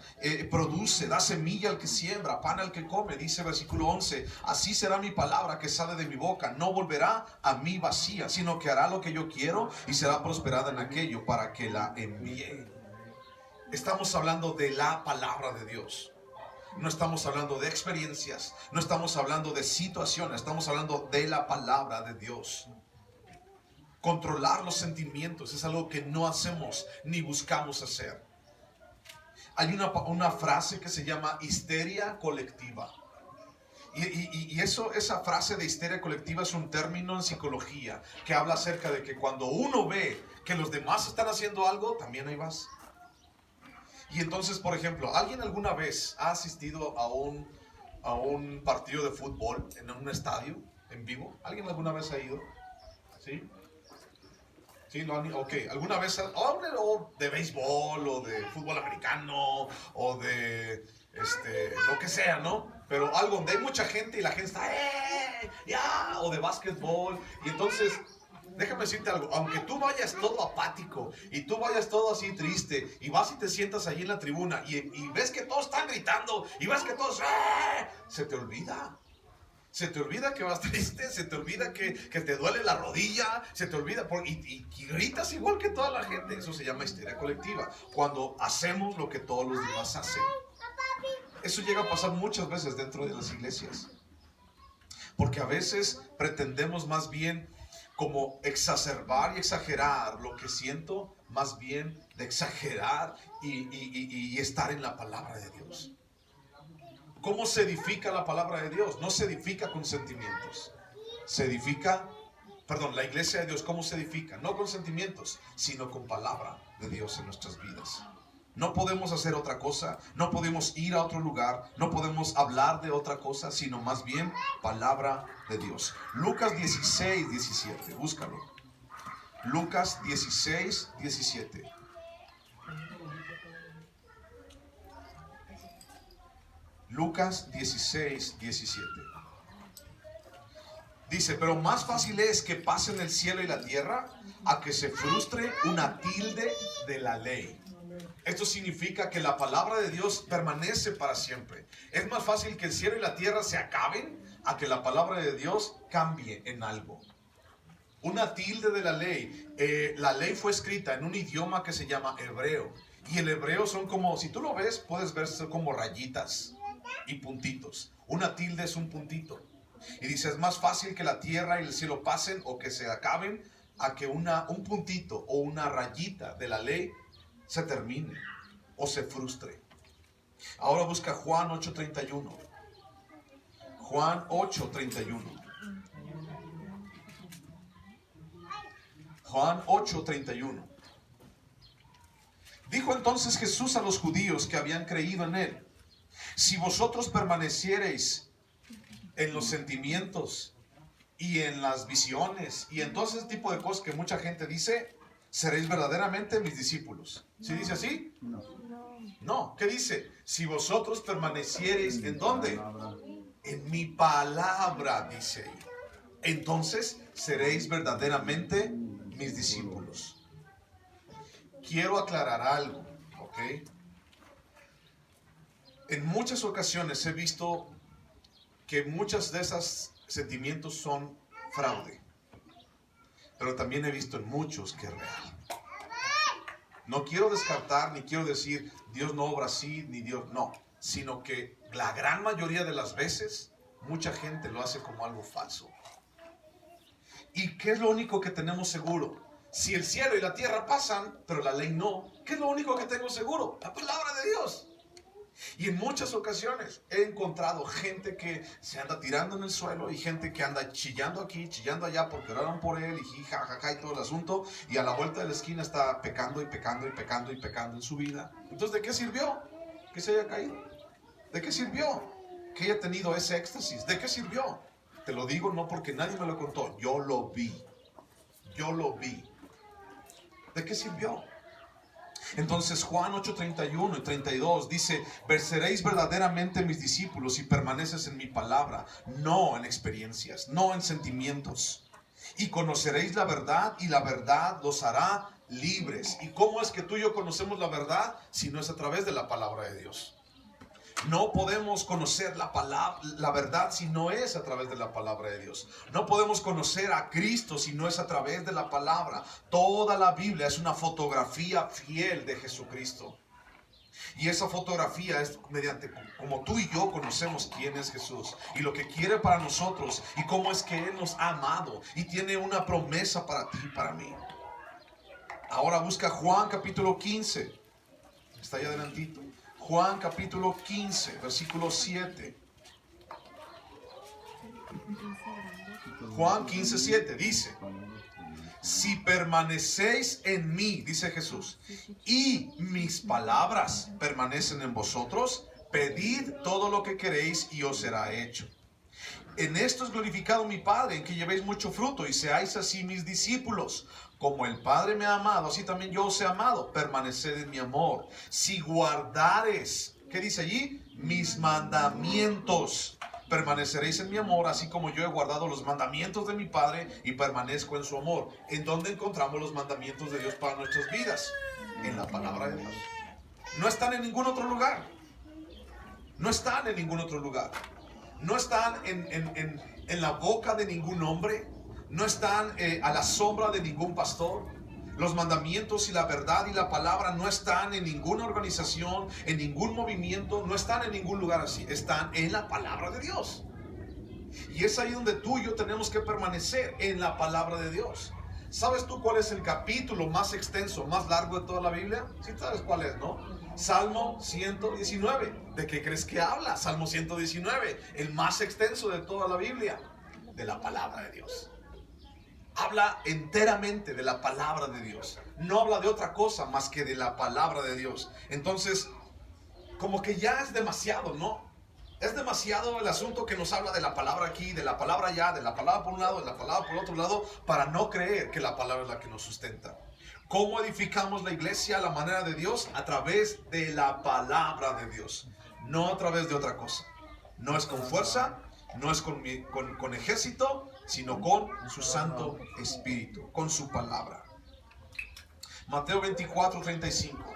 produce, da semilla al que siembra, pan al que come. Dice versículo 11, así será mi palabra que sale de mi boca. No volverá a mí vacía, sino que hará lo que yo quiero y será prosperada en aquello para que la envíe. Estamos hablando de la palabra de Dios. No estamos hablando de experiencias, no estamos hablando de situaciones, estamos hablando de la palabra de Dios. Controlar los sentimientos es algo que no hacemos ni buscamos hacer. Hay una frase que se llama histeria colectiva. Y esa frase de histeria colectiva es un término en psicología que habla acerca de que cuando uno ve que los demás están haciendo algo, también ahí vas. Y entonces, por ejemplo, ¿alguien alguna vez ha asistido a un partido de fútbol en un estadio en vivo? ¿Alguien alguna vez ha ido? ¿Sí? ¿Sí? Ok. ¿Alguna vez? O de béisbol, o de fútbol americano, o de lo que sea, ¿no? Pero algo donde hay mucha gente y la gente está ¡ya! O de básquetbol. Y entonces, déjame decirte algo, aunque tú vayas todo apático y tú vayas todo así triste y vas y te sientas allí en la tribuna y ves que todos están gritando y ves que todos se te olvida. Se te olvida que vas triste, se te olvida que te duele la rodilla, se te olvida y gritas igual que toda la gente. Eso se llama histeria colectiva, cuando hacemos lo que todos los demás hacen. Eso llega a pasar muchas veces dentro de las iglesias, porque a veces pretendemos más bien como exacerbar y exagerar lo que siento, más bien de exagerar y estar en la palabra de Dios. ¿Cómo se edifica la palabra de Dios? No se edifica con sentimientos. La iglesia de Dios, ¿cómo se edifica? No con sentimientos, sino con palabra de Dios en nuestras vidas. No podemos hacer otra cosa, no podemos ir a otro lugar, no podemos hablar de otra cosa, sino más bien palabra de Dios. Lucas 16, 17, búscalo. Lucas 16, 17. Lucas 16, 17. Dice, pero más fácil es que pasen el cielo y la tierra a que se frustre una tilde de la ley. Esto significa que la palabra de Dios permanece para siempre. Es más fácil que el cielo y la tierra se acaben a que la palabra de Dios cambie en algo. Una tilde de la ley. La ley fue escrita en un idioma que se llama hebreo. Y el hebreo son como, si tú lo ves, puedes ver como rayitas y puntitos. Una tilde es un puntito. Y dice, es más fácil que la tierra y el cielo pasen o que se acaben a que un puntito o una rayita de la ley se termine o se frustre. Ahora busca Juan 8:31. Juan 8:31. Juan 8:31. Dijo entonces Jesús a los judíos que habían creído en él: si vosotros permaneciereis en los sentimientos y en las visiones y en todo ese tipo de cosas que mucha gente dice, seréis verdaderamente mis discípulos. ¿Sí dice así? No. ¿Qué dice? Si vosotros permaneciereis, ¿en dónde? En mi palabra, dice ahí. Entonces seréis verdaderamente mis discípulos. Quiero aclarar algo, ¿ok? En muchas ocasiones he visto que muchos de esos sentimientos son fraude, pero también he visto en muchos que es real. No quiero descartar ni quiero decir Dios no obra así, ni Dios no, sino que la gran mayoría de las veces mucha gente lo hace como algo falso. ¿Y qué es lo único que tenemos seguro? Si el cielo y la tierra pasan, pero la ley no, ¿qué es lo único que tengo seguro? La palabra de Dios. Y en muchas ocasiones he encontrado gente que se anda tirando en el suelo y gente que anda chillando aquí, chillando allá porque oraron por él y jajaja y todo el asunto, y a la vuelta de la esquina está pecando y pecando y pecando y pecando en su vida. Entonces, ¿de qué sirvió que se haya caído? ¿De qué sirvió que haya tenido ese éxtasis? ¿De qué sirvió? Te lo digo no porque nadie me lo contó, yo lo vi. ¿De qué sirvió? Entonces Juan 8:31 y 32 dice: seréis verdaderamente mis discípulos si permaneces en mi palabra, no en experiencias, no en sentimientos. Y conoceréis la verdad y la verdad los hará libres. ¿Y cómo es que tú y yo conocemos la verdad? Si no es a través de la palabra de Dios. No podemos conocer la verdad si no es a través de la palabra de Dios. No podemos conocer a Cristo si no es a través de la palabra. Toda la Biblia es una fotografía fiel de Jesucristo. Y esa fotografía es mediante como tú y yo conocemos quién es Jesús y lo que quiere para nosotros y cómo es que Él nos ha amado y tiene una promesa para ti y para mí. Ahora busca Juan capítulo 15. Está ahí adelantito. Juan capítulo 15, versículo 7. Juan 15, 7 dice: si permanecéis en mí, dice Jesús, y mis palabras permanecen en vosotros, pedid todo lo que queréis y os será hecho. En esto es glorificado mi Padre, en que llevéis mucho fruto y seáis así mis discípulos. Como el Padre me ha amado, así también yo os he amado. Permaneced en mi amor. Si guardares, ¿qué dice allí? Mis mandamientos, permaneceréis en mi amor, así como yo he guardado los mandamientos de mi Padre y permanezco en su amor. ¿En dónde encontramos los mandamientos de Dios para nuestras vidas? En la palabra de Dios. No están en ningún otro lugar. No están en ningún otro lugar. No están en la boca de ningún hombre. No están a la sombra de ningún pastor. Los mandamientos y la verdad y la palabra no están en ninguna organización, en ningún movimiento, no están en ningún lugar así. Están en la palabra de Dios. Y es ahí donde tú y yo tenemos que permanecer, en la palabra de Dios. ¿Sabes tú cuál es el capítulo más extenso, más largo de toda la Biblia? Sí sabes cuál es, ¿no? Salmo 119. ¿De qué crees que habla? Salmo 119, el más extenso de toda la Biblia. De la palabra de Dios. habla enteramente de la palabra de Dios. No habla de otra cosa más que de la palabra de Dios. Entonces, como que ya es demasiado, ¿no? Es demasiado el asunto que nos habla de la palabra aquí, de la palabra allá, de la palabra por un lado, de la palabra por otro lado, para no creer que la palabra es la que nos sustenta. ¿Cómo edificamos la iglesia a la manera de Dios? A través de la palabra de Dios, no a través de otra cosa. No es con fuerza, no es con ejército, sino con su Santo Espíritu, con su palabra. Mateo 24, 35.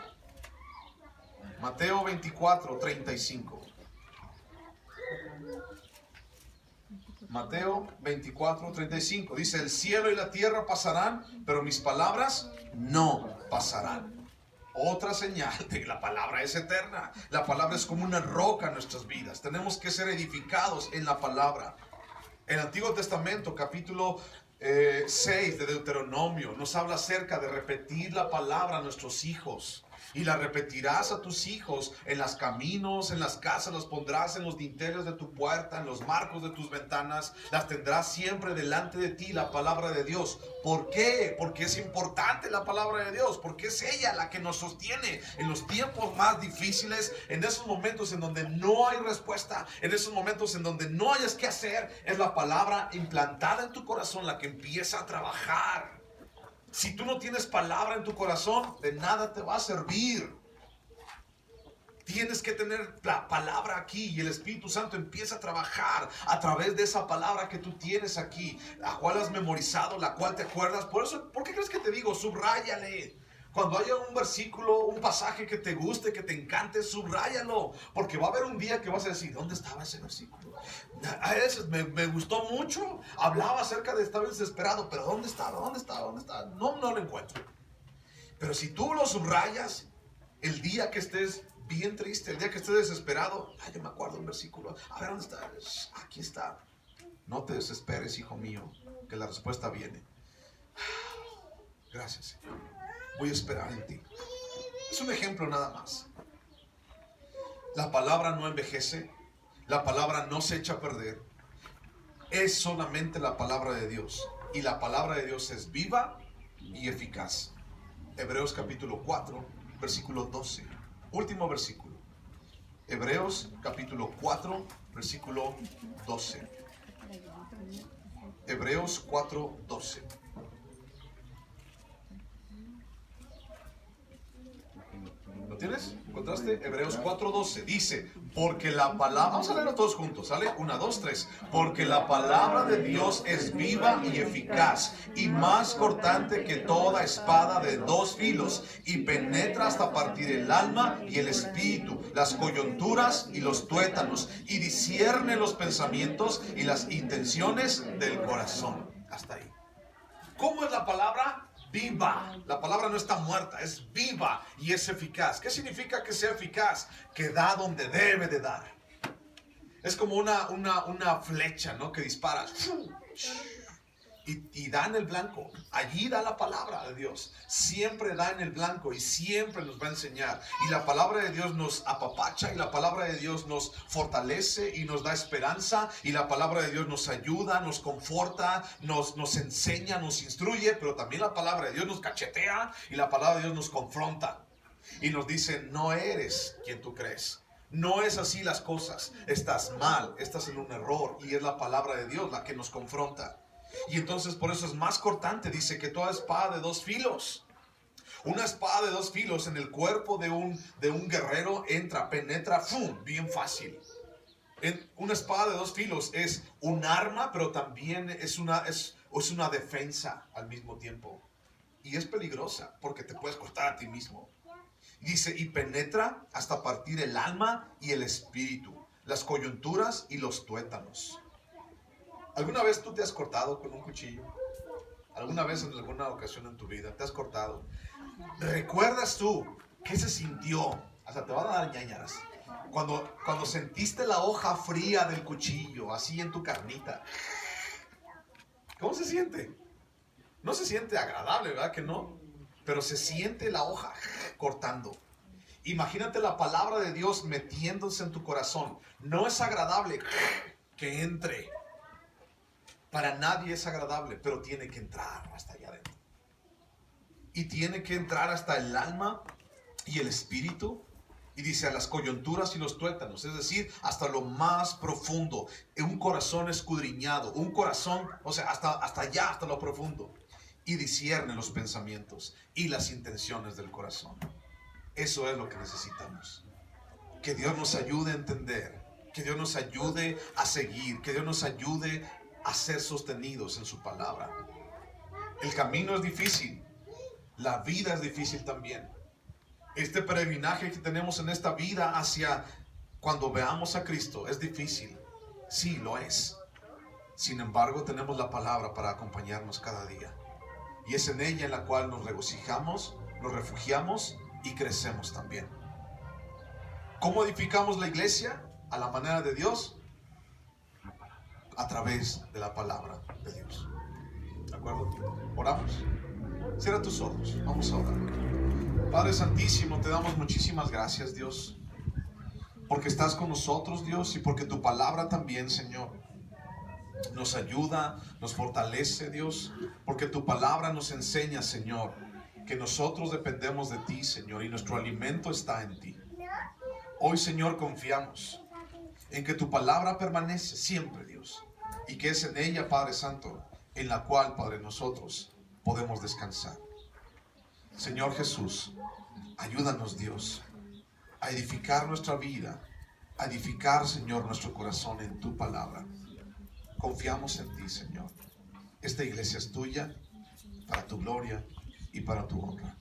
Mateo 24, 35. Mateo 24, 35. Dice, el cielo y la tierra pasarán, pero mis palabras no pasarán. Otra señal de que la palabra es eterna. La palabra es como una roca en nuestras vidas. Tenemos que ser edificados en la palabra. El Antiguo Testamento, capítulo 6 de Deuteronomio, nos habla acerca de repetir la palabra a nuestros hijos. Y la repetirás a tus hijos en los caminos, en las casas, las pondrás en los dinteles de tu puerta, en los marcos de tus ventanas, las tendrás siempre delante de ti, la palabra de Dios. ¿Por qué? Porque es importante la palabra de Dios, porque es ella la que nos sostiene en los tiempos más difíciles, en esos momentos en donde no hay respuesta, en esos momentos en donde no hayas qué hacer, es la palabra implantada en tu corazón la que empieza a trabajar. Si tú no tienes palabra en tu corazón, de nada te va a servir. Tienes que tener la palabra aquí y el Espíritu Santo empieza a trabajar a través de esa palabra que tú tienes aquí, la cual has memorizado, la cual te acuerdas. Por eso, ¿por qué crees que te digo? Subráyale. Cuando haya un versículo, un pasaje que te guste, que te encante, subráyalo. Porque va a haber un día que vas a decir, ¿dónde estaba ese versículo? A veces me gustó mucho. Hablaba acerca de estar desesperado, pero ¿dónde estaba? ¿Dónde estaba? ¿Dónde estaba? No lo encuentro. Pero si tú lo subrayas, el día que estés bien triste, el día que estés desesperado, ay, yo me acuerdo un versículo. A ver, ¿dónde está? Aquí está. No te desesperes, hijo mío, que la respuesta viene. Gracias, Señor. Voy a esperar en ti. Es un ejemplo nada más. La palabra no envejece. La palabra no se echa a perder. Es solamente la palabra de Dios. Y la palabra de Dios es viva y eficaz. Hebreos capítulo 4, versículo 12. Último versículo. Hebreos capítulo 4, versículo 12. Hebreos 4, 12. ¿Lo tienes? ¿Encontraste? Hebreos 4:12 dice, porque la palabra, vamos a leerlo todos juntos, ¿sale? 1, 2, 3. Porque la palabra de Dios es viva y eficaz y más cortante que toda espada de dos filos y penetra hasta partir el alma y el espíritu, las coyunturas y los tuétanos y discierne los pensamientos y las intenciones del corazón. Hasta ahí. ¿Cómo es la palabra? Viva. La palabra no está muerta, es viva y es eficaz. ¿Qué significa que sea eficaz? Que da donde debe de dar. Es como una flecha, ¿no? Que dispara y da en el blanco. Allí da la palabra de Dios. Siempre da en el blanco y siempre nos va a enseñar. Y la palabra de Dios nos apapacha y la palabra de Dios nos fortalece y nos da esperanza. Y la palabra de Dios nos ayuda, nos conforta, nos enseña, nos instruye. Pero también la palabra de Dios nos cachetea y la palabra de Dios nos confronta. Y nos dice, no eres quien tú crees. No es así las cosas. Estás mal, estás en un error. Y es la palabra de Dios la que nos confronta. Y entonces por eso es más cortante, dice, que toda espada de dos filos. Una espada de dos filos en el cuerpo de un guerrero entra, penetra, ¡fum!, bien fácil. Una espada de dos filos es un arma, pero también es una defensa al mismo tiempo. Y es peligrosa porque te puedes cortar a ti mismo. Dice, y penetra hasta partir el alma y el espíritu, las coyunturas y los tuétanos. ¿Alguna vez tú te has cortado con un cuchillo? ¿Alguna vez en alguna ocasión en tu vida te has cortado? ¿Recuerdas tú qué se sintió? Hasta te van a dar ñañaras. Cuando sentiste la hoja fría del cuchillo, así en tu carnita. ¿Cómo se siente? No se siente agradable, ¿verdad que no? Pero se siente la hoja cortando. Imagínate la palabra de Dios metiéndose en tu corazón. No es agradable que entre. Para nadie es agradable, pero tiene que entrar hasta allá adentro. Y tiene que entrar hasta el alma y el espíritu. Y dice a las coyunturas y los tuétanos, es decir, hasta lo más profundo. Un corazón escudriñado, un corazón, o sea, hasta allá, hasta lo profundo. Y discierne los pensamientos y las intenciones del corazón. Eso es lo que necesitamos. Que Dios nos ayude a entender, que Dios nos ayude a seguir, que Dios nos ayude a ser sostenidos en su palabra. El camino es difícil, la vida es difícil también. Este peregrinaje que tenemos en esta vida hacia cuando veamos a Cristo es difícil. Sí, lo es. Sin embargo, tenemos la palabra para acompañarnos cada día. Y es en ella en la cual nos regocijamos, nos refugiamos y crecemos también. ¿Cómo edificamos la iglesia? A la manera de Dios, a través de la palabra de Dios. ¿De acuerdo? Oramos. Cierra tus ojos. Vamos a orar. Padre Santísimo, te damos muchísimas gracias, Dios, porque estás con nosotros, Dios, y porque tu palabra también, Señor, nos ayuda, nos fortalece, Dios, porque tu palabra nos enseña, Señor, que nosotros dependemos de ti, Señor, y nuestro alimento está en ti. Hoy, Señor, confiamos en que tu palabra permanece siempre, Dios, y que es en ella, Padre Santo, en la cual, Padre, nosotros podemos descansar. Señor Jesús, ayúdanos, Dios, a edificar nuestra vida, a edificar, Señor, nuestro corazón en tu palabra. Confiamos en ti, Señor. Esta iglesia es tuya, para tu gloria y para tu honra.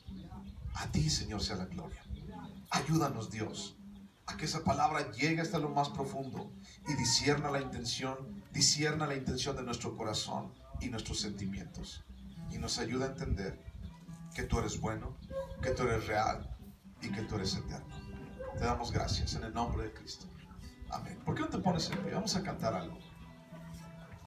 A ti, Señor, sea la gloria. Ayúdanos, Dios, a que esa palabra llegue hasta lo más profundo y discierna la intención de nuestro corazón y nuestros sentimientos. Y nos ayuda a entender que tú eres bueno, que tú eres real y que tú eres eterno. Te damos gracias en el nombre de Cristo. Amén. ¿Por qué no te pones en pie? Vamos a cantar algo.